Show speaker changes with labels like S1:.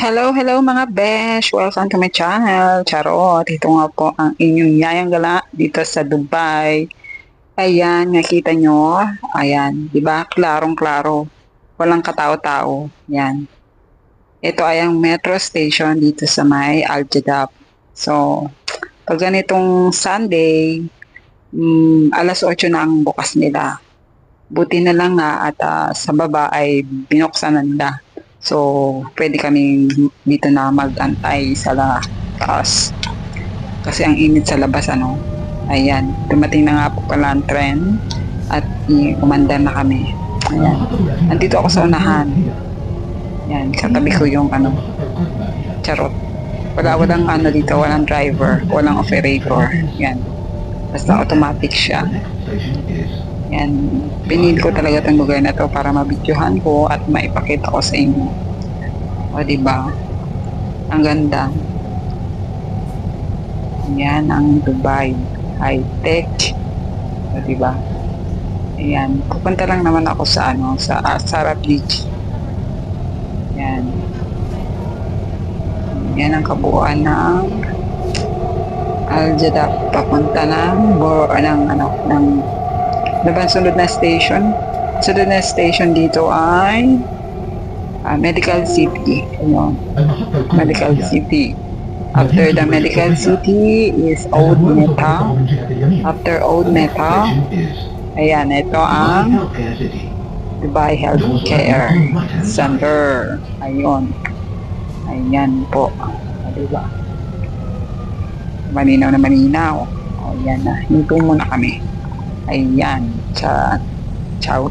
S1: Hello, hello mga besh! Welcome to my channel. Charot! Ito nga po ang inyong yayang gala dito sa Dubai. Ayan, nakita nyo? Ayan, di ba? Klarong-klaro. Walang katao-tao. Yan. Ito ay ang metro station dito sa may Al Jadab. So, pag ganitong Sunday, alas 8 na ang bukas nila. Buti na lang nga at sa baba ay binuksan na nila. So, pwede kami dito na mag-antay sa taas. Kasi ang init sa labas, ano. Ayan, dumating na nga po pala ang tren at umandar na kami. Ayan, nandito ako sa unahan. Ayan, katabi ko yung charot. Walang dito, walang driver, walang operator. Ayan, basta automatic siya. Yan, pinili ko talaga itong lugar na to para mabidyohan ko at maipakita ko sa inyo. O, diba? Ang ganda. Yan ang Dubai. High-tech. O, diba? Ayan. Pupunta lang naman ako sa sa Sarab Beach. Yan. Yan ang kabuuan ng Al Jadab. Papunta ng sunod na station. Sunod na station dito ay Medical City. Ayun. Medical City. After the Medical City is Old Meta. After Old Meta, ayan, ito ang Dubai Healthcare Center. Ayun. Ayan po. Diba? Malinaw na malinaw. O, yan na. Hinto muna kami. Ayan. Ciao, ciao.